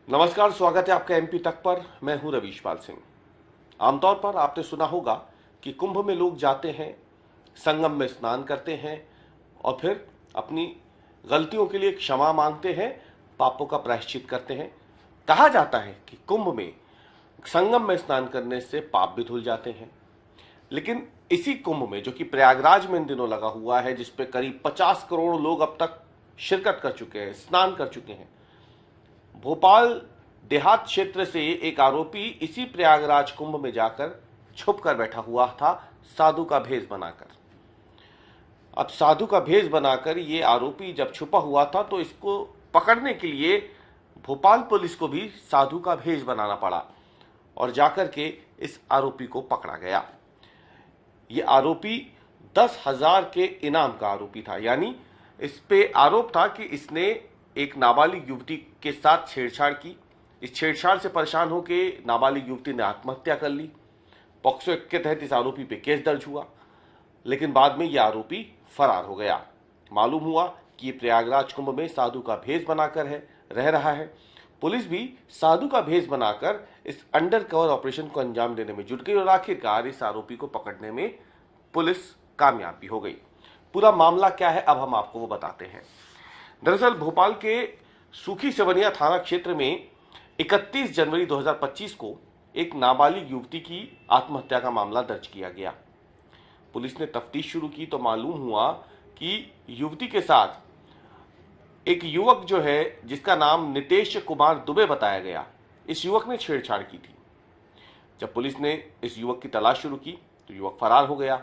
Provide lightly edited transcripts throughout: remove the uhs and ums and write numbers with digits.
नमस्कार, स्वागत है आपका एमपी तक पर। मैं हूं रवीशपाल सिंह। आमतौर पर आपने सुना होगा कि कुंभ में लोग जाते हैं, संगम में स्नान करते हैं और फिर अपनी गलतियों के लिए क्षमा मांगते हैं, पापों का प्रायश्चित करते हैं। कहा जाता है कि कुंभ में संगम में स्नान करने से पाप भी धुल जाते हैं। लेकिन इसी कुंभ में, जो कि प्रयागराज में इन दिनों लगा हुआ है, जिसपे करीब 50 करोड़ लोग अब तक शिरकत कर चुके हैं, स्नान कर चुके हैं, भोपाल देहात क्षेत्र से एक आरोपी इसी प्रयागराज कुंभ में जाकर छुप कर बैठा हुआ था, साधु का भेष बनाकर। अब साधु का भेष बनाकर ये आरोपी जब छुपा हुआ था तो इसको पकड़ने के लिए भोपाल पुलिस को भी साधु का भेष बनाना पड़ा और जाकर के इस आरोपी को पकड़ा गया। ये आरोपी 10,000 के इनाम का आरोपी था। यानी इस पे आरोप था कि इसने एक नाबालिग युवती के साथ छेड़छाड़ की। इस छेड़छाड़ से परेशान होकर नाबालिग युवती ने आत्महत्या कर ली। पॉक्सो एक्ट के तहत इस आरोपी पे केस दर्ज हुआ, लेकिन बाद में यह आरोपी फरार हो गया। मालूम हुआ कि ये प्रयागराज कुंभ में साधु का भेष बनाकर रह रहा है। पुलिस भी साधु का भेष बनाकर इस अंडर कवर ऑपरेशन को अंजाम देने में जुट गई और आखिरकार इस आरोपी को पकड़ने में पुलिस कामयाब भी हो गई। पूरा मामला क्या है, अब हम आपको वो बताते हैं। दरअसल भोपाल के सूखी सेवनिया थाना क्षेत्र में 31 जनवरी 2025 को एक नाबालिग युवती की आत्महत्या का मामला दर्ज किया गया। पुलिस ने तफ्तीश शुरू की तो मालूम हुआ कि युवती के साथ एक युवक जो है, जिसका नाम नितेश कुमार दुबे बताया गया, इस युवक ने छेड़छाड़ की थी। जब पुलिस ने इस युवक की तलाश शुरू की तो युवक फरार हो गया।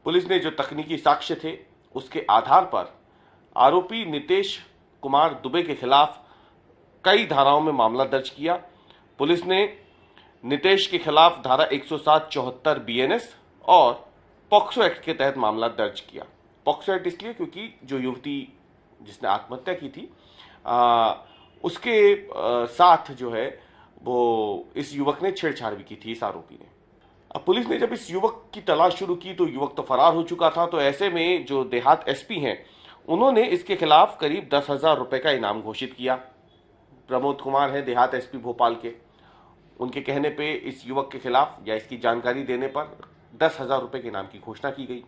पुलिस ने जो तकनीकी साक्ष्य थे उसके आधार पर आरोपी नितेश कुमार दुबे के खिलाफ कई धाराओं में मामला दर्ज किया। पुलिस ने नितेश के खिलाफ धारा 107, 74 बीएनएस और पॉक्सो एक्ट के तहत मामला दर्ज किया। पॉक्सो एक्ट इसलिए क्योंकि जो युवती जिसने आत्महत्या की थी उसके साथ जो है वो इस युवक ने छेड़छाड़ भी की थी, इस आरोपी ने। अब पुलिस ने जब इस युवक की तलाश शुरू की तो युवक तो फरार हो चुका था। तो ऐसे में जो देहात एसपी हैं उन्होंने इसके खिलाफ करीब 10,000 रुपए का इनाम घोषित किया। प्रमोद कुमार है देहात एसपी भोपाल के, उनके कहने पे इस युवक के खिलाफ या इसकी जानकारी देने पर 10,000 रुपए के इनाम की घोषणा की गई।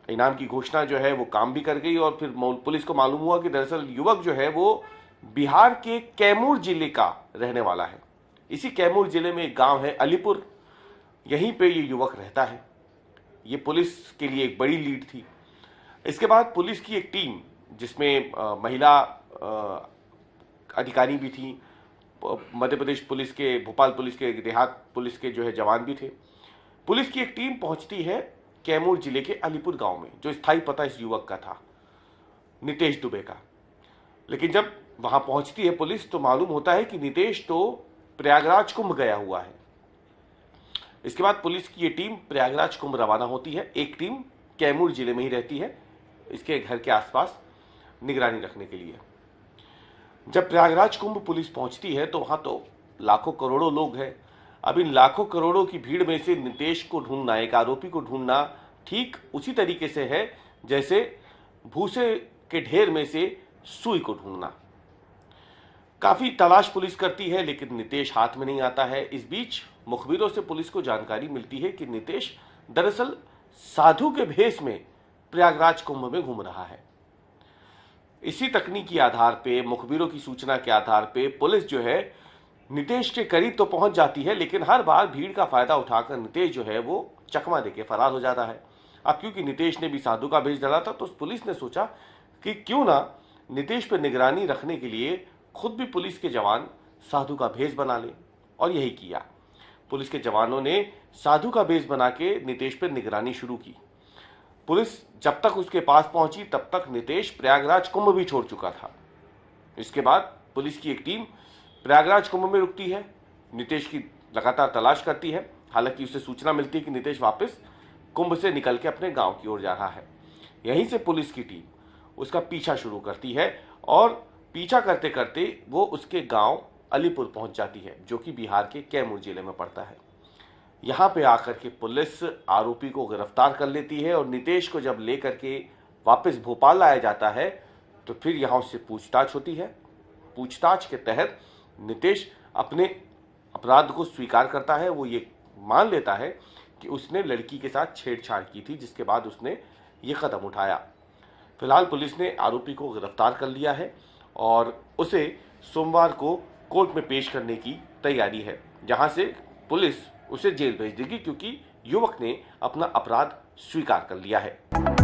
इनाम की घोषणा जो है वो काम भी कर गई और फिर पुलिस को मालूम हुआ कि दरअसल युवक जो है वो बिहार के कैमूर जिले का रहने वाला है। इसी कैमूर जिले में एक गांव है अलीपुर, यहीं पे ये युवक रहता है। ये पुलिस के लिए एक बड़ी लीड थी। इसके बाद पुलिस की एक टीम, जिसमें महिला अधिकारी भी थी, मध्य प्रदेश पुलिस के, भोपाल पुलिस के, देहात पुलिस के जो है जवान भी थे। पुलिस की एक टीम पहुंचती है कैमूर जिले के अलीपुर गांव में, जो स्थायी पता इस युवक का था, नितेश दुबे का। लेकिन जब वहां पहुंचती है पुलिस तो मालूम होता है कि नितेश तो प्रयागराज कुंभ गया हुआ है। इसके बाद पुलिस की ये टीम प्रयागराज कुंभ रवाना होती है। एक टीम कैमूर जिले में ही रहती है, इसके घर के आसपास निगरानी रखने के लिए। जब प्रयागराज कुंभ पुलिस पहुंचती है तो वहां तो लाखों करोड़ों लोग हैं। अब इन लाखों करोड़ों की भीड़ में से नितेश को ढूंढना, एक आरोपी को ढूंढना, ठीक उसी तरीके से है जैसे भूसे के ढेर में से सुई को ढूंढना। काफी तलाश पुलिस करती है लेकिन नितेश हाथ में नहीं आता है। इस बीच मुखबिरों से पुलिस को जानकारी मिलती है कि नितेश दरअसल साधु के भेष में प्रयागराज कुंभ में घूम रहा है। इसी तकनीकी आधार पे, मुखबिरों की सूचना के आधार पे पुलिस जो है नितेश के करीब तो पहुंच जाती है, लेकिन हर बार भीड़ का फायदा उठाकर नितेश जो है वो चकमा देके फरार हो जाता है। अब क्योंकि नितेश ने भी साधु का भेष डाला था तो पुलिस ने सोचा कि क्यों ना नितेश पर निगरानी रखने के लिए खुद भी पुलिस के जवान साधु का भेष बना ले, और यही किया। पुलिस के जवानों ने साधु का भेष बना के नितेश पर निगरानी शुरू की। पुलिस जब तक उसके पास पहुंची तब तक नितेश प्रयागराज कुंभ भी छोड़ चुका था। इसके बाद पुलिस की एक टीम प्रयागराज कुंभ में रुकती है, नितेश की लगातार तलाश करती है। हालांकि उसे सूचना मिलती है कि नितेश वापस कुंभ से निकल के अपने गांव की ओर जा रहा है। यहीं से पुलिस की टीम उसका पीछा शुरू करती है और पीछा करते करते वो उसके गांव अलीपुर पहुंच जाती है, जो कि बिहार के कैमूर जिले में पड़ता है। यहां पे आकर के पुलिस आरोपी को गिरफ्तार कर लेती है और नितेश को जब लेकर के वापस भोपाल लाया जाता है तो फिर यहां उससे पूछताछ होती है। पूछताछ के तहत नितेश अपने अपराध को स्वीकार करता है। वो ये मान लेता है कि उसने लड़की के साथ छेड़छाड़ की थी, जिसके बाद उसने ये कदम उठाया। फिलहाल पुलिस ने आरोपी को गिरफ्तार कर लिया है और उसे सोमवार को कोर्ट में पेश करने की तैयारी है, जहां से पुलिस उसे जेल भेज देगी, क्योंकि युवक ने अपना अपराध स्वीकार कर लिया है।